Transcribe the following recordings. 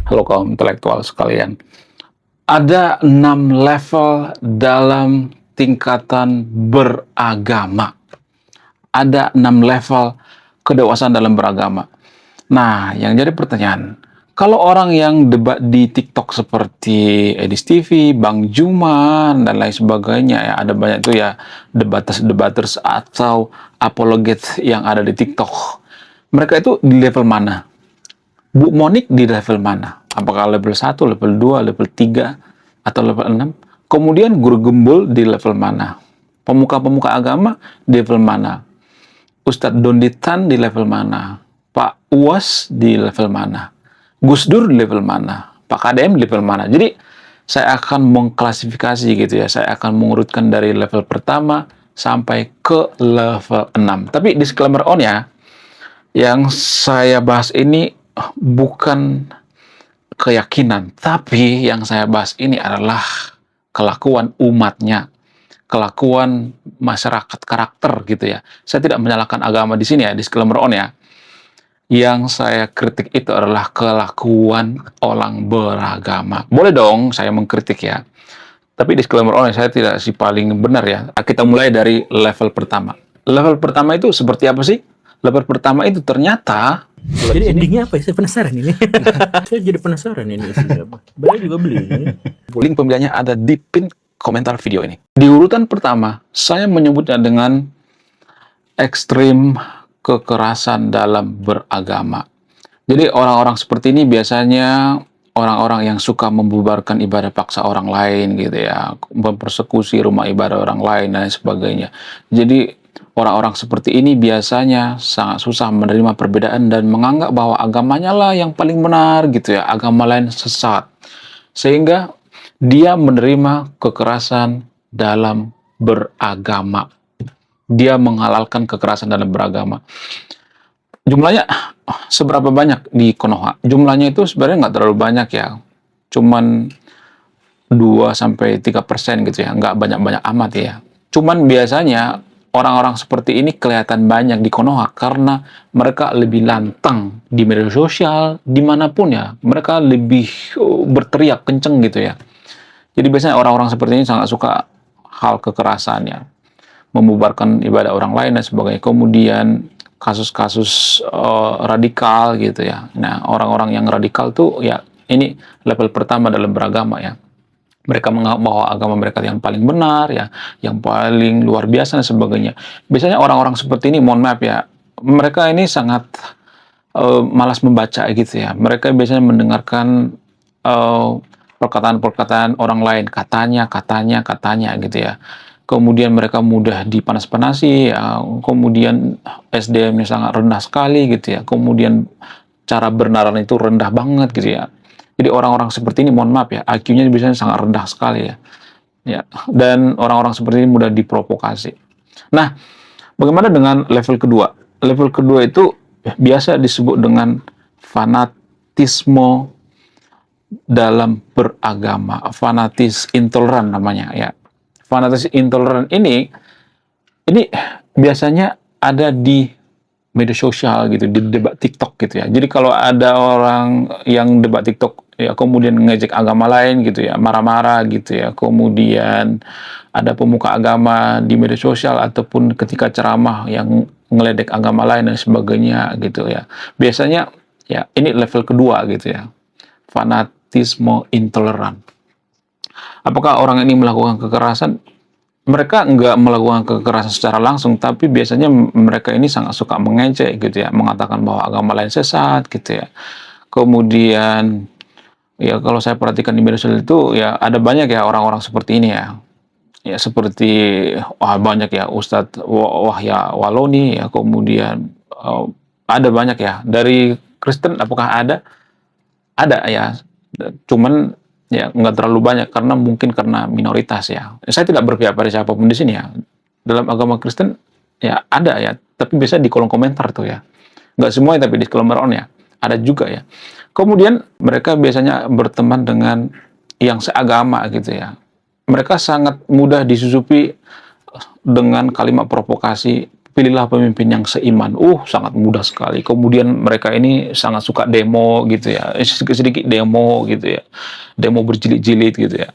Halo kaum intelektual sekalian. Ada 6 level dalam tingkatan beragama. Ada 6 level kedewasaan dalam beragama. Nah, yang jadi pertanyaan, kalau orang yang debat di TikTok seperti Edis TV, Bang Juman, dan lain sebagainya, ya ada banyak tuh ya debaters-debaters atau apologet yang ada di TikTok. Mereka itu di level mana? Bu Monik di level mana? Apakah level 1, level 2, level 3, atau level 6? Kemudian guru gembul di level mana? Pemuka-pemuka agama di level mana? Ustadz Donditan di level mana? Pak Uwas di level mana? Gus Dur di level mana? Pak KDM di level mana? Jadi saya akan mengklasifikasi gitu ya. Saya akan mengurutkan dari level pertama sampai ke level 6. Tapi disclaimer on ya, yang saya bahas ini bukan keyakinan, tapi yang saya bahas ini adalah kelakuan umatnya, kelakuan masyarakat, karakter gitu ya. Saya tidak menyalahkan agama di sini ya, disclaimer on ya. Yang saya kritik itu adalah kelakuan orang beragama. Boleh dong saya mengkritik ya. Tapi disclaimer on, saya tidak si paling benar ya. Kita mulai dari level pertama. Level pertama itu seperti apa sih? Level pertama itu ternyata jadi endingnya apa ya? Saya penasaran ini. Saya jadi penasaran ini isinya apa. Beli juga beli ini. link pembeliannya ada di pin komentar video ini. Di urutan pertama, saya menyebutnya dengan ekstrim kekerasan dalam beragama. Jadi orang-orang seperti ini biasanya orang-orang yang suka membubarkan ibadah paksa orang lain gitu ya, mempersekusi rumah ibadah orang lain dan sebagainya. Jadi orang-orang seperti ini biasanya sangat susah menerima perbedaan dan menganggap bahwa agamanya lah yang paling benar gitu ya, agama lain sesat. Sehingga dia menerima kekerasan dalam beragama. Dia menghalalkan kekerasan dalam beragama. Jumlahnya seberapa banyak di Konoha? Jumlahnya itu sebenarnya nggak terlalu banyak ya. Cuman 2-3% gitu ya. Nggak banyak-banyak amat ya. Cuman biasanya orang-orang seperti ini kelihatan banyak di Konoha karena mereka lebih lantang di media sosial, dimanapun ya. Mereka lebih berteriak kenceng gitu ya. Jadi biasanya orang-orang seperti ini sangat suka hal kekerasan ya. Membubarkan ibadah orang lain dan sebagainya. Kemudian kasus-kasus radikal gitu ya. Nah, orang-orang yang radikal tuh ya ini level pertama dalam beragama ya. Mereka menganggap bahwa agama mereka yang paling benar ya, yang paling luar biasa dan sebagainya. Biasanya orang-orang seperti ini, mohon maaf ya, mereka ini sangat malas membaca gitu ya. Mereka biasanya mendengarkan perkataan-perkataan orang lain, katanya gitu ya. Kemudian mereka mudah dipanas-panasi, ya. Kemudian SDM-nya sangat rendah sekali gitu ya. Kemudian cara bernaran itu rendah banget gitu ya. Jadi orang-orang seperti ini, mohon maaf ya, IQ-nya biasanya sangat rendah sekali ya. Ya, dan orang-orang seperti ini mudah diprovokasi. Nah, bagaimana dengan level kedua? Level kedua itu biasa disebut dengan fanatisme dalam beragama, fanatis intoleran namanya ya. Fanatis intoleran ini biasanya ada di media sosial gitu, di debat TikTok gitu ya. Jadi kalau ada orang yang debat TikTok ya kemudian ngejek agama lain gitu ya, marah-marah gitu ya. Kemudian ada pemuka agama di media sosial ataupun ketika ceramah yang ngeledek agama lain dan sebagainya gitu ya. Biasanya ya ini level kedua gitu ya. Fanatisme intoleran. Apakah orang ini melakukan kekerasan? Mereka nggak melakukan kekerasan secara langsung, tapi biasanya mereka ini sangat suka mengejek gitu ya, mengatakan bahwa agama lain sesat gitu ya. Kemudian ya kalau saya perhatikan di media sosial itu ya ada banyak ya orang-orang seperti ini ya. Ya seperti banyak ya Ustadz Wahya Waloni ya, kemudian ada banyak ya dari Kristen. Apakah ada? Ada ya. Cuman ya nggak terlalu banyak karena mungkin karena minoritas ya. Saya tidak berpihak pada siapapun di sini ya. Dalam agama Kristen ya ada ya, tapi biasanya di kolom komentar tuh ya. Nggak semuanya tapi di kolom on ya. Ada juga ya. Kemudian mereka biasanya berteman dengan yang seagama gitu ya. Mereka sangat mudah disusupi dengan kalimat provokasi pilihlah pemimpin yang seiman. Sangat mudah sekali. Kemudian mereka ini sangat suka demo gitu ya, sedikit demo gitu ya, demo berjilid-jilid gitu ya.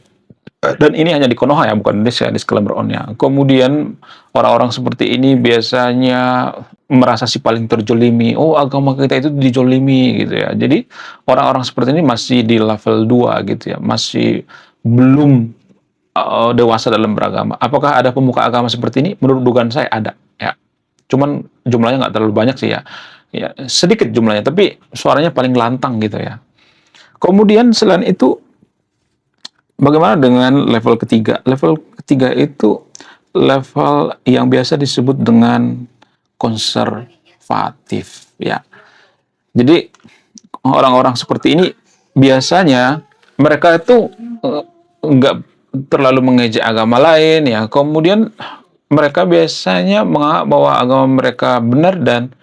Dan ini hanya di Konoha ya, bukan Indonesia, disclaimer on-nya. Kemudian orang-orang seperti ini biasanya merasa si paling terjolimi. Agama kita itu dijolimi gitu ya. Jadi orang-orang seperti ini masih di level 2 gitu ya, masih belum dewasa dalam beragama. Apakah ada pemuka agama seperti ini? Menurut dugaan saya ada ya. Cuman jumlahnya nggak terlalu banyak sih ya. Ya, sedikit jumlahnya, tapi suaranya paling lantang gitu ya. Kemudian selain itu, bagaimana dengan level ketiga? Level ketiga itu level yang biasa disebut dengan konservatif ya. Jadi orang-orang seperti ini biasanya mereka itu nggak terlalu mengejek agama lain ya. Kemudian mereka biasanya menganggap bahwa agama mereka benar dan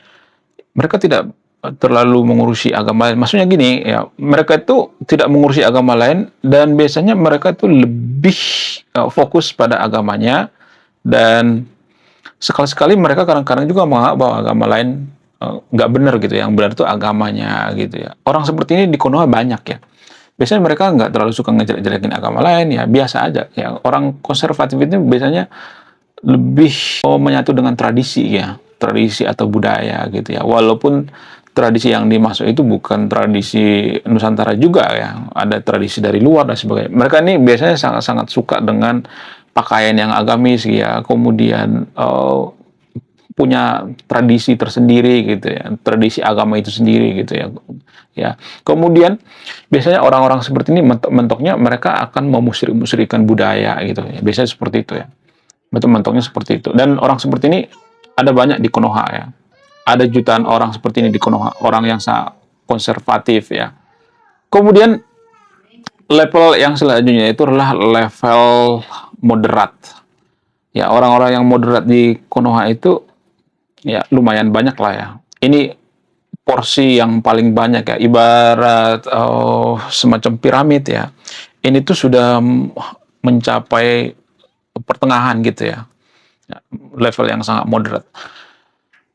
mereka tidak terlalu mengurusi agama lain. Maksudnya gini ya, mereka itu tidak mengurusi agama lain dan biasanya mereka itu lebih fokus pada agamanya, dan sekali-sekali mereka kadang-kadang juga menganggap bahwa agama lain nggak benar gitu. Yang benar itu agamanya gitu ya. Orang seperti ini di Konoha banyak ya. Biasanya mereka nggak terlalu suka ngejelek-jelekin agama lain ya, biasa aja ya. Orang konservatif itu biasanya lebih menyatu dengan tradisi ya, tradisi atau budaya gitu ya. Walaupun tradisi yang dimaksud itu bukan tradisi Nusantara juga ya, ada tradisi dari luar dan sebagainya. Mereka ini biasanya sangat-sangat suka dengan pakaian yang agamis ya, kemudian punya tradisi tersendiri gitu ya, tradisi agama itu sendiri gitu ya. Ya, kemudian biasanya orang-orang seperti ini mentok-mentoknya mereka akan memusyrikkan budaya gitu ya. Biasanya seperti itu ya. Mentok-mentoknya seperti itu. Dan orang seperti ini ada banyak di Konoha ya. Ada jutaan orang seperti ini di Konoha, orang yang sangat konservatif ya. Kemudian level yang selanjutnya itu adalah level moderat. Ya, orang-orang yang moderat di Konoha itu ya lumayan banyak lah ya. Ini porsi yang paling banyak ya, ibarat semacam piramid ya. Ini tuh sudah mencapai pertengahan gitu ya. Level yang sangat moderat.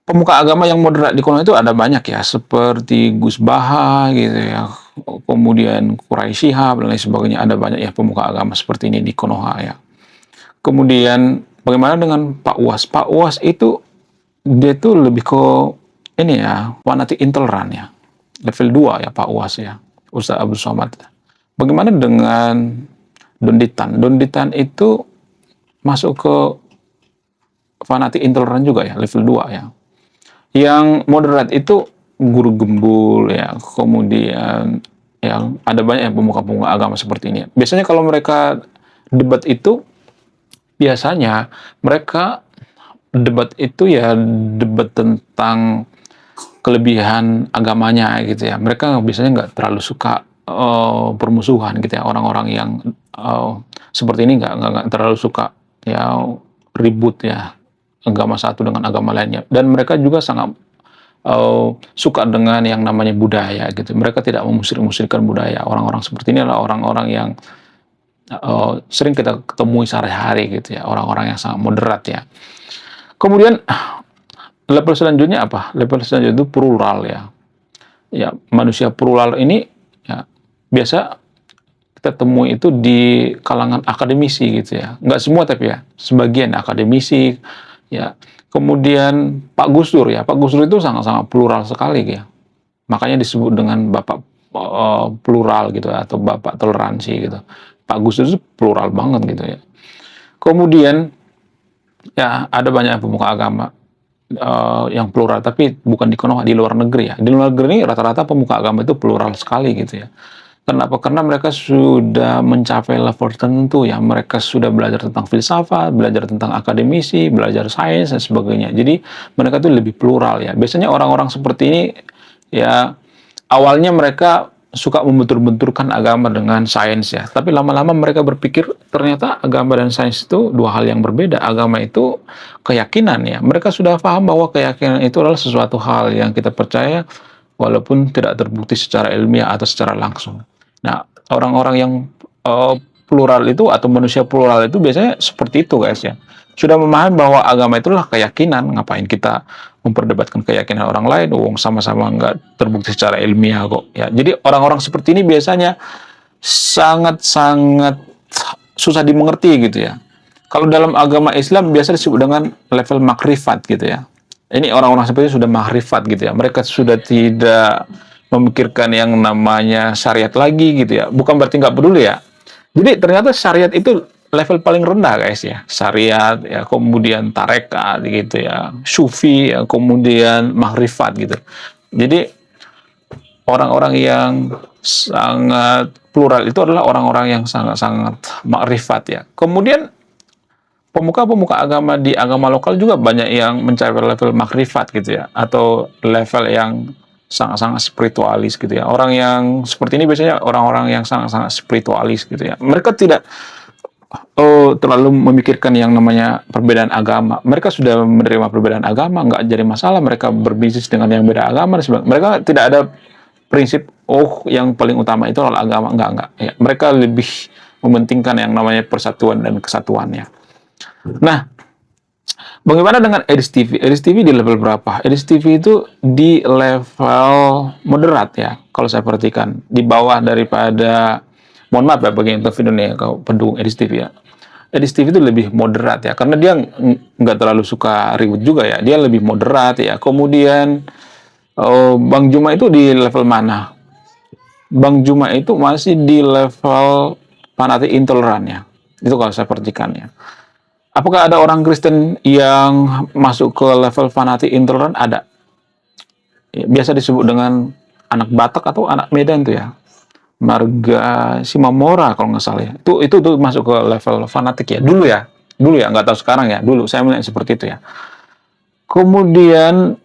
Pemuka agama yang moderat di Konoha itu ada banyak ya, seperti Gus Baha gitu ya. Kemudian Kurai Shihab dan lain sebagainya, ada banyak ya pemuka agama seperti ini di Konoha ya. Kemudian bagaimana dengan Pak Uwas? Pak Uwas itu dia tuh lebih ke ini ya, fanatik intoleran ya. Level 2 ya Pak Uwas ya, Ustaz Abdul Somad. Bagaimana dengan Donditan? Donditan itu masuk ke fanatik intoleran juga ya, level 2 ya. Yang moderat itu Guru Gembul ya, kemudian yang ada banyak pemuka-pemuka agama seperti ini. Biasanya kalau mereka debat itu, biasanya mereka debat itu ya debat tentang kelebihan agamanya gitu ya. Mereka biasanya nggak terlalu suka permusuhan gitu ya. Orang-orang yang seperti ini nggak terlalu suka ya ribut ya agama satu dengan agama lainnya. Dan mereka juga sangat suka dengan yang namanya budaya gitu. Mereka tidak memusyrikkan budaya. Orang-orang seperti ini adalah orang-orang yang sering kita temui sehari-hari gitu ya. Orang-orang yang sangat moderat ya. Kemudian level selanjutnya apa? Level selanjutnya itu plural ya. Ya, manusia plural ini ya biasa kita temui itu di kalangan akademisi gitu ya. Nggak semua tapi ya, sebagian akademisi ya. Kemudian Pak Gus Dur ya. Pak Gus Dur itu sangat-sangat plural sekali ya. Makanya disebut dengan Bapak plural gitu atau Bapak toleransi gitu. Pak Gus Dur itu plural banget gitu ya. Kemudian ya ada banyak pemuka agama yang plural, tapi bukan di Konoha, di luar negeri ya. Di luar negeri ini rata-rata pemuka agama itu plural sekali gitu ya. Kenapa? Karena mereka sudah mencapai level tertentu ya. Mereka sudah belajar tentang filsafat, belajar tentang akademisi, belajar sains dan sebagainya. Jadi mereka itu lebih plural ya. Biasanya orang-orang seperti ini ya awalnya mereka suka membentur-benturkan agama dengan sains ya. Tapi lama-lama mereka berpikir ternyata agama dan sains itu dua hal yang berbeda. Agama itu keyakinan ya. Mereka sudah paham bahwa keyakinan itu adalah sesuatu hal yang kita percaya walaupun tidak terbukti secara ilmiah atau secara langsung. Nah, orang-orang yang plural itu atau manusia plural itu biasanya seperti itu guys ya. sudah memahami bahwa agama itulah keyakinan. Ngapain kita memperdebatkan keyakinan orang lain? Wong sama-sama nggak terbukti secara ilmiah kok. Ya, jadi orang-orang seperti ini biasanya sangat-sangat susah dimengerti gitu ya. Kalau dalam agama Islam biasa disebut dengan level makrifat gitu ya. Ini orang-orang seperti ini sudah makrifat gitu ya. Mereka sudah tidak memikirkan yang namanya syariat lagi gitu ya. Bukan berarti nggak peduli ya. Jadi ternyata syariat itu level paling rendah guys ya. Syariat ya, kemudian tarekat gitu ya. Sufi ya, kemudian makrifat gitu. Jadi orang-orang yang sangat plural itu adalah orang-orang yang sangat-sangat makrifat ya. Kemudian pemuka-pemuka agama di agama lokal juga banyak yang mencapai level makrifat gitu ya, atau level yang sangat-sangat spiritualis gitu ya. Orang yang seperti ini biasanya orang-orang yang sangat-sangat spiritualis gitu ya. Mereka tidak terlalu memikirkan yang namanya perbedaan agama. Mereka sudah menerima perbedaan agama, nggak jadi masalah. Mereka berbisnis dengan yang beda agama. Mereka tidak ada prinsip, yang paling utama itu adalah agama. Enggak. Ya, mereka lebih mementingkan yang namanya persatuan dan kesatuannya. Nah, bagaimana dengan Edis TV? Edis TV di level berapa? Edis TV itu di level moderat ya, kalau saya perhatikan. Di bawah daripada, mohon maaf ya bagi yang Indonesia kalau pendukung Edis TV ya. Edis TV itu lebih moderat ya, karena dia nggak terlalu suka ribut juga ya. Dia lebih moderat ya. Kemudian Bang Juma itu di level mana? Bang Juma itu masih di level fanatik intoleran ya. Itu kalau saya perhatikan ya. Apakah ada orang Kristen yang masuk ke level fanatik intoleran? Ada. Biasa disebut dengan anak Batak atau anak Medan tuh ya. Marga Simamora kalau nggak salah ya. Itu masuk ke level fanatik ya. Dulu ya, nggak tahu sekarang ya. Dulu saya melihat seperti itu ya. Kemudian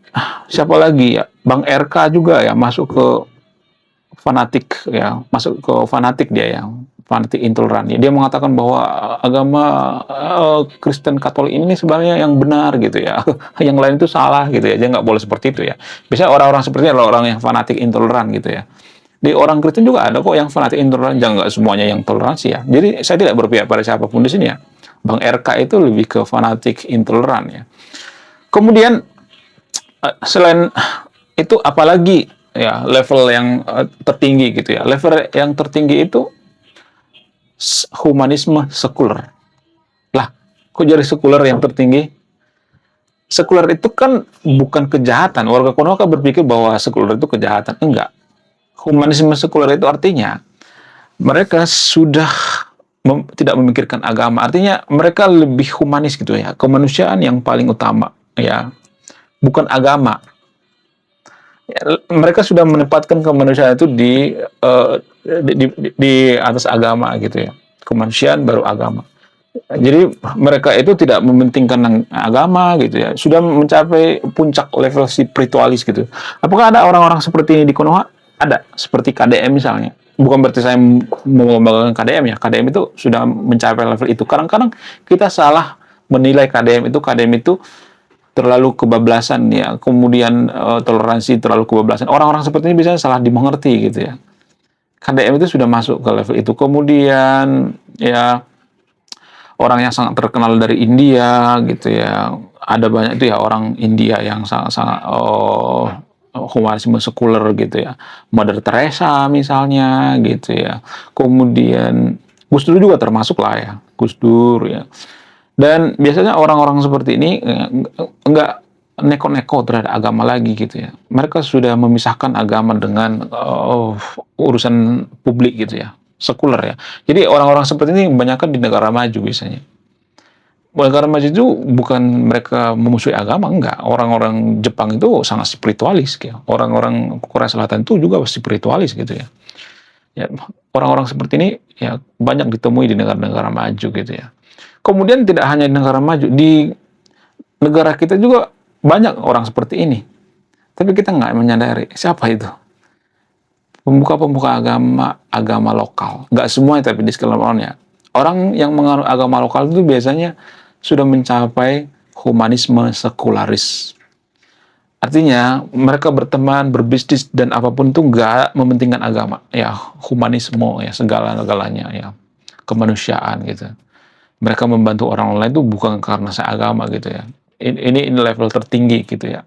siapa lagi ya? Bang RK juga ya masuk ke fanatik ya. Masuk ke fanatik dia ya. Fanatik intoleran. Dia mengatakan bahwa agama Kristen Katolik ini sebenarnya yang benar gitu ya. Yang lain itu salah gitu ya. Dia nggak boleh seperti itu ya. Biasanya orang-orang seperti itu adalah orang yang fanatik intoleran gitu ya. Di orang Kristen juga ada kok yang fanatik intoleran. Jangan nggak semuanya yang toleransi ya. Jadi saya tidak berpihak pada siapapun di sini ya. Bang RK itu lebih ke fanatik intoleran ya. Kemudian selain itu apalagi ya level yang tertinggi gitu ya. Level yang tertinggi itu humanisme sekuler. Lah, kok jadi sekuler yang tertinggi? Sekuler itu kan bukan kejahatan. Warga Konoha berpikir bahwa sekuler itu kejahatan. Enggak. Humanisme sekuler itu artinya mereka sudah tidak memikirkan agama. Artinya mereka lebih humanis gitu ya. Kemanusiaan yang paling utama ya. Bukan agama. Ya, mereka sudah menempatkan kemanusiaan itu di atas agama gitu ya. Kemanusiaan baru agama. Jadi mereka itu tidak mementingkan agama gitu ya. Sudah mencapai puncak level spiritualis gitu. Apakah ada orang-orang seperti ini di Konoha? Ada. Seperti KDM misalnya. Bukan berarti saya mengembangkan KDM ya. KDM itu sudah mencapai level itu. Kadang-kadang kita salah menilai KDM itu terlalu kebablasan ya, kemudian toleransi terlalu kebablasan. Orang-orang seperti ini biasanya salah dimengerti gitu ya. KDM itu sudah masuk ke level itu. Kemudian ya orang yang sangat terkenal dari India gitu ya. Ada banyak itu ya orang India yang sangat-sangat humanisme sekuler gitu ya. Mother Teresa misalnya gitu ya. Kemudian Gus Dur juga termasuk lah ya. Gus Dur ya. Dan biasanya orang-orang seperti ini enggak neko-neko terhadap agama lagi gitu ya. Mereka sudah memisahkan agama dengan urusan publik gitu ya. Sekuler ya. Jadi orang-orang seperti ini kebanyakan di negara maju biasanya. Negara maju itu bukan mereka memusuhi agama, enggak. Orang-orang Jepang itu sangat spiritualis ya. Orang-orang Korea Selatan itu juga spiritualis gitu ya. Ya, orang-orang seperti ini ya banyak ditemui di negara-negara maju gitu ya. Kemudian tidak hanya di negara maju, di negara kita juga banyak orang seperti ini. Tapi kita nggak menyadari siapa itu. Pemuka-pemuka agama lokal. Nggak semua tapi di sekelilingnya. Orang yang menganut agama lokal itu biasanya sudah mencapai humanisme sekularis. Artinya mereka berteman, berbisnis dan apapun itu nggak mementingkan agama. Ya humanisme ya segala-galanya ya kemanusiaan gitu. Mereka membantu orang lain itu bukan karena seagama gitu ya. Ini level tertinggi gitu ya.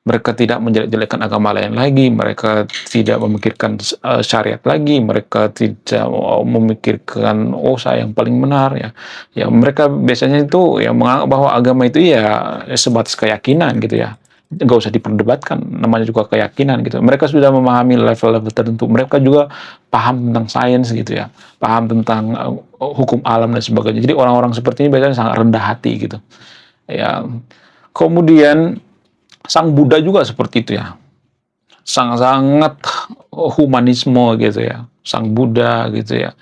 Mereka tidak menjelek-jelekan agama lain lagi, mereka tidak memikirkan syariat lagi, mereka tidak memikirkan saya yang paling benar ya. Ya mereka biasanya itu yang menganggap bahwa agama itu ya sebatas keyakinan gitu ya. Nggak usah diperdebatkan, namanya juga keyakinan gitu. Mereka sudah memahami level-level tertentu. Mereka juga paham tentang sains gitu ya, paham tentang hukum alam dan sebagainya. Jadi orang-orang seperti ini biasanya sangat rendah hati gitu. Ya, kemudian Sang Buddha juga seperti itu ya, sangat humanisme gitu ya, Sang Buddha gitu ya.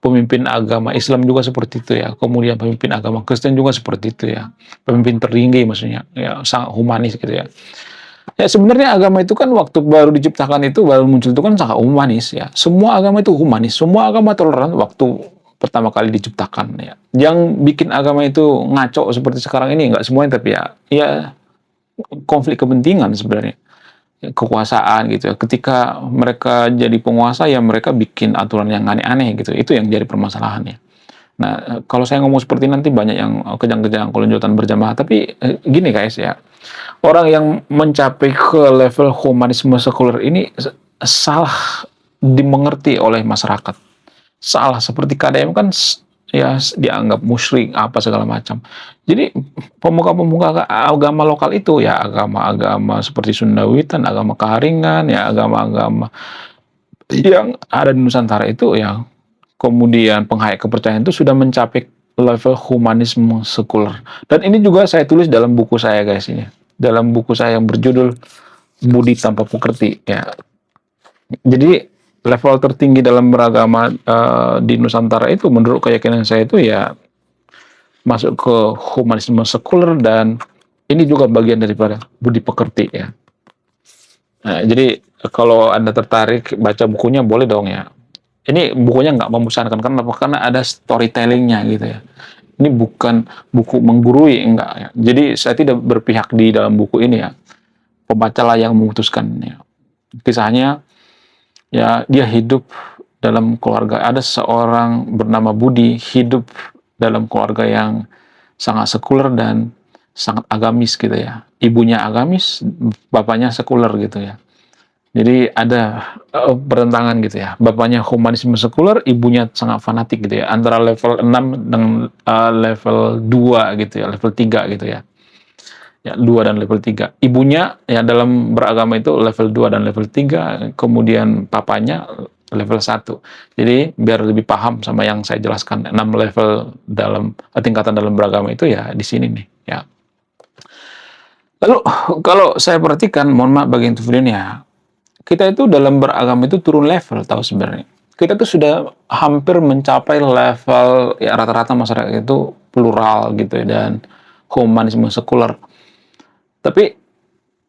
Pemimpin agama Islam juga seperti itu ya, kemudian pemimpin agama Kristen juga seperti itu ya, pemimpin tertinggi maksudnya, ya sangat humanis gitu ya. Ya sebenarnya agama itu kan waktu baru diciptakan itu, baru muncul itu kan sangat humanis ya. Semua agama itu humanis, semua agama toleran waktu pertama kali diciptakan ya. Yang bikin agama itu ngaco seperti sekarang ini nggak semuanya, tapi ya konflik kepentingan sebenarnya, kekuasaan gitu ya. Ketika mereka jadi penguasa ya mereka bikin aturan yang aneh-aneh gitu, itu yang jadi permasalahannya. Nah, kalau saya ngomong seperti nanti banyak yang kejang-kejang kelunjutan berjamaah, tapi gini guys ya, orang yang mencapai ke level humanisme sekuler ini salah dimengerti oleh masyarakat. Salah, seperti KDM kan ya dianggap musyrik apa segala macam. Jadi pemuka-pemuka agama lokal itu ya agama-agama seperti Sundawitan, agama Kaharingan, ya agama-agama yang ada di Nusantara itu ya, kemudian penghayat kepercayaan itu sudah mencapai level humanisme sekuler. Dan ini juga saya tulis dalam buku saya guys ini. Dalam buku saya yang berjudul Budi Tanpa Pekerti ya. Jadi level tertinggi dalam beragama di Nusantara itu menurut keyakinan saya itu ya masuk ke humanisme sekuler, dan ini juga bagian daripada budi pekerti ya. Nah, jadi kalau Anda tertarik baca bukunya boleh dong ya. Ini bukunya nggak membosankan karena ada storytellingnya gitu ya. Ini bukan buku menggurui, enggak ya. Jadi saya tidak berpihak di dalam buku ini ya. Pembaca lah yang memutuskan ya. Kisahnya ya dia hidup dalam keluarga, ada seorang bernama Budi hidup dalam keluarga yang sangat sekuler dan sangat agamis gitu ya. Ibunya agamis, bapaknya sekuler gitu ya. Jadi ada pertentangan gitu ya. Bapaknya humanisme sekuler, ibunya sangat fanatik gitu ya. Antara level 6 dengan level 2 gitu ya, level 3 gitu ya. Ya, 2 dan level 3. Ibunya ya dalam beragama itu level 2 dan level 3, kemudian papanya level 1. Jadi biar lebih paham sama yang saya jelaskan, 6 level dalam tingkatan dalam beragama itu ya di sini nih ya. Lalu kalau saya perhatikan, mohon maaf bagi video ya, kita itu dalam beragama itu turun level tahu sebenarnya. Kita tuh sudah hampir mencapai level ya rata-rata masyarakat itu plural gitu ya, dan humanisme sekuler. Tapi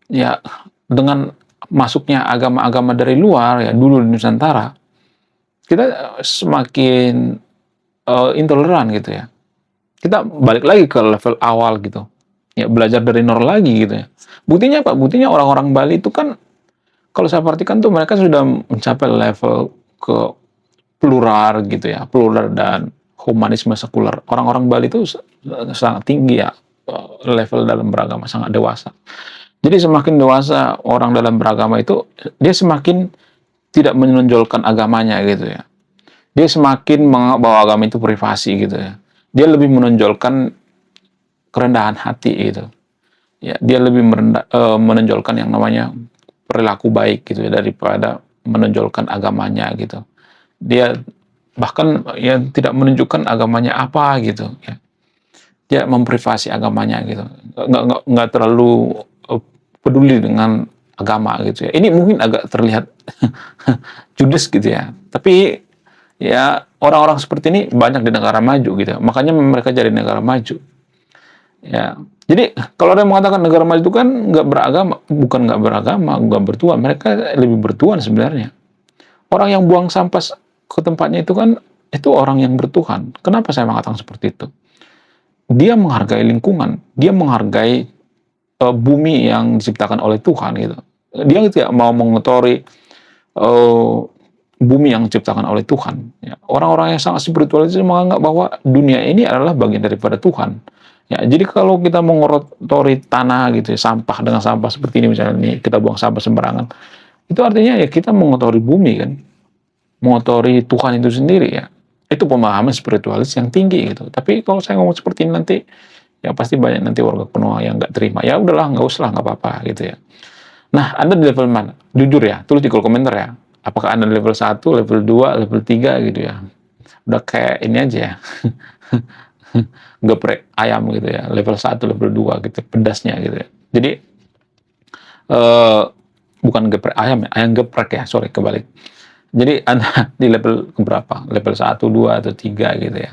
ya dengan masuknya agama-agama dari luar ya dulu di Nusantara, kita semakin intoleran gitu ya. Kita balik lagi ke level awal gitu. Ya belajar dari nol lagi gitu ya. Buktinya apa? Buktinya orang-orang Bali itu kan kalau saya perhatikan tuh mereka sudah mencapai level ke plural gitu ya, plural dan humanisme sekuler. Orang-orang Bali itu sangat tinggi ya, level dalam beragama, sangat dewasa. Jadi semakin dewasa orang dalam beragama itu, dia semakin tidak menonjolkan agamanya gitu ya. Dia semakin menganggap bahwa agama itu privasi gitu ya. Dia lebih menonjolkan kerendahan hati gitu. Ya, dia lebih menonjolkan yang namanya perilaku baik gitu ya, daripada menonjolkan agamanya gitu. Dia bahkan ya tidak menunjukkan agamanya apa gitu ya. Dia memprivasi agamanya gitu. Nggak terlalu peduli dengan agama gitu ya. Ini mungkin agak terlihat judes gitu ya. Tapi ya orang-orang seperti ini banyak di negara maju gitu. Makanya mereka jadi negara maju. Ya. Jadi kalau ada yang mengatakan negara maju itu kan nggak beragama, bukan nggak beragama, nggak bertuhan. Mereka lebih bertuhan sebenarnya. Orang yang buang sampah ke tempatnya itu kan itu orang yang bertuhan. Kenapa saya mengatakan seperti itu? Dia menghargai lingkungan, dia menghargai bumi yang diciptakan oleh Tuhan gitu. Dia tidak mau mengotori bumi yang diciptakan oleh Tuhan. Ya, orang-orang yang sangat spiritual itu menganggap bahwa dunia ini adalah bagian daripada Tuhan. Ya, jadi kalau kita mengotori tanah gitu, ya, sampah dengan sampah seperti ini misalnya, nih, kita buang sampah sembarangan, itu artinya ya kita mengotori bumi kan, mengotori Tuhan itu sendiri ya. Itu pemahaman spiritualis yang tinggi gitu. Tapi kalau saya ngomong seperti ini nanti, ya pasti banyak nanti warga Konoha yang nggak terima. Ya udahlah, nggak usah, nggak apa-apa gitu ya. Nah, Anda di level mana? Jujur ya, tulis di kolom komentar ya. Apakah Anda level 1, level 2, level 3 gitu ya. Udah kayak ini aja ya. Geprek ayam gitu ya. Level 1, level 2 gitu, pedasnya gitu ya. Jadi, bukan geprek ayam ya, ayam geprek ya, sorry, kebalik. Jadi Anda di level berapa? Level 1, 2, atau 3 gitu ya.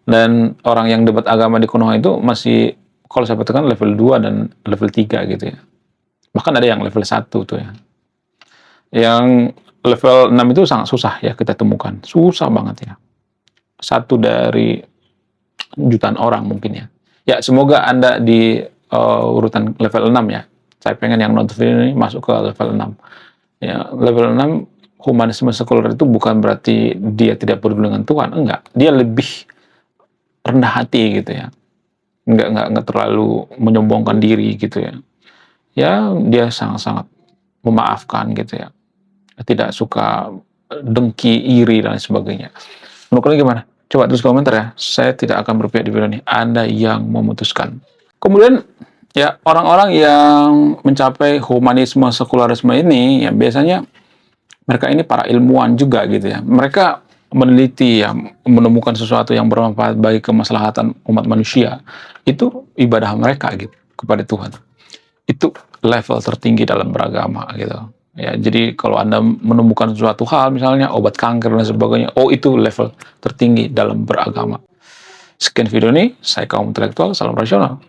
Dan orang yang debat agama di Konoha itu masih, kalau saya katakan level 2 dan level 3 gitu ya. Bahkan ada yang level 1 tuh ya. Yang level 6 itu sangat susah ya kita temukan. Susah banget ya. Satu dari jutaan orang mungkin ya. Ya, semoga Anda di urutan level 6 ya. Saya pengen yang nonton video ini masuk ke level 6. Ya, level 6 humanisme sekuler itu bukan berarti dia tidak peduli dengan Tuhan, enggak. Dia lebih rendah hati gitu ya. Enggak terlalu menyombongkan diri gitu ya. Ya, dia sangat-sangat memaafkan gitu ya. Tidak suka dengki, iri, dan sebagainya. Menurut kalian gimana? Coba tulis komentar ya. Saya tidak akan berpihak di video ini. Anda yang memutuskan. Kemudian, ya orang-orang yang mencapai humanisme sekularisme ini, ya biasanya mereka ini para ilmuwan juga gitu ya. Mereka meneliti ya, menemukan sesuatu yang bermanfaat bagi kemaslahatan umat manusia. Itu ibadah mereka gitu kepada Tuhan. Itu level tertinggi dalam beragama gitu. Ya, jadi kalau Anda menemukan suatu hal, misalnya obat kanker dan sebagainya, oh itu level tertinggi dalam beragama. Sekian video ini, saya kaum intelektual, salam rasional.